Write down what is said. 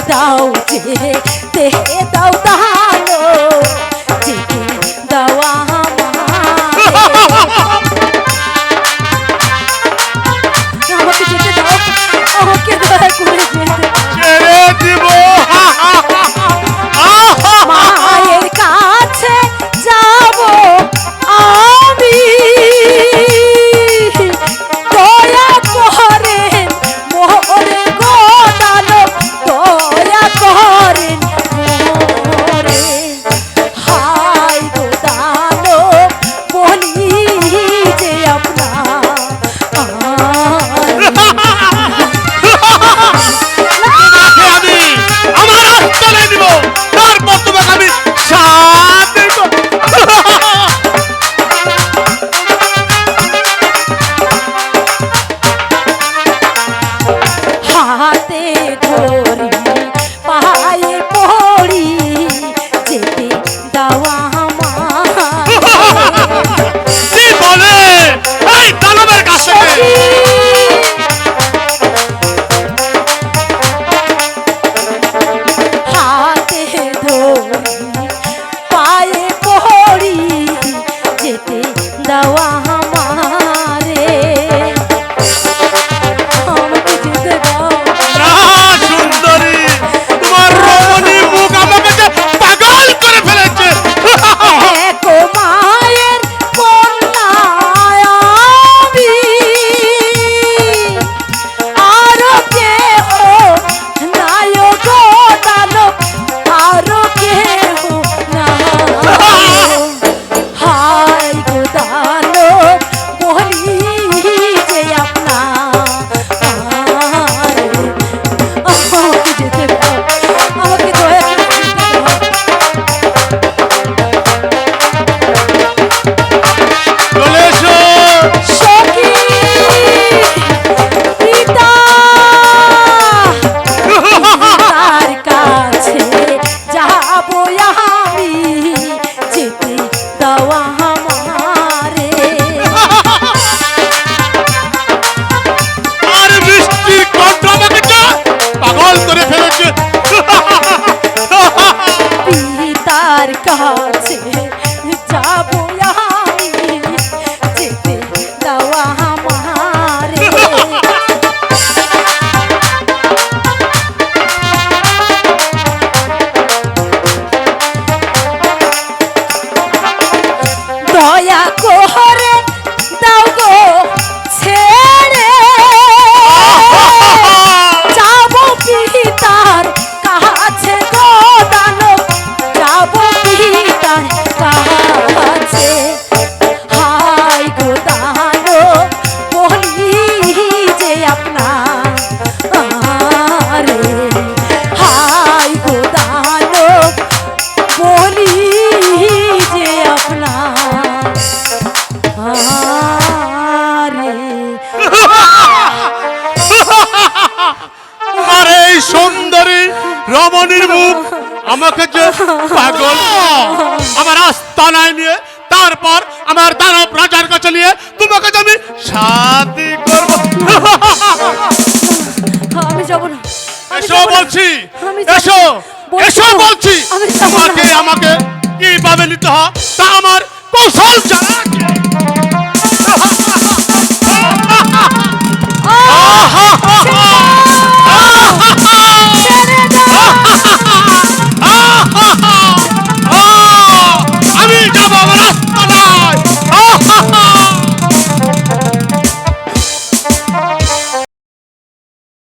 দাও যেতে দাও দানো যেতে দাও আমাকে যেতে দাও আমাকে দয়া করে যেতে ছেড়ে দিব মায়ের কাছে যাব আমি দয়া করেন মোরে গো দানব দয়া করেন মোরে হাই গো দানব বলি যে আপনার আমি আমার আস্তানে দিব তারপর তোমাকে আমি সাথ দেব হাতে ধরি পায়ে পড়ি যেতে দাওয়া কি বলে এই দানবের কাছে হাতে ধরি পায়ে পড়ি যেতে দাওয়া আমারে আমাকে যেতে দাও না সুন্দরী তোমার রমণী মুখ আমাকে যে পাগল করে ফেলেছে এক মায়ের কন্যা আমি আরো কেহ নাই গো দানব আরো কেহ নাই হাই গো দানব বলি যে আপনার আমাকে যেতে দাও আমাকে দয়া করে যেতে দাও চলে এসো সখী পিতা তার কাছে যাব আমি যেতে দাও আমারে আর মিষ্টি কণ্ঠ আমাকে যে পাগল করে ফেলেছে পিতার কাছে যাব আমি যেতে দাও আমারে দয়া করে দাও গো ছেড়ে যাব পিতার কাছে গো দানব যাব পিতার কাছে হাই গো দানব বলি যে আপনার আরে হাই গো দানব বলি যে আপনার আরে আর এই সুন্দরী রমণীর মুখ আমাকে যে পাগল আমার আস্তানায় নিয়ে তারপর আমার দানব রাজার কাছে নিয়ে তোমাকে যে আমি শাদি করব আমি যাব না এসো বলছি আমি যাব এসো বলছি এসো তো, বলছি আমি যাব না। তোমাকে আমাকে কিভাবে নিতে হয় তা আমার কৌশল জানা আছে। ছেড়ে দাও আমি যাবো আমার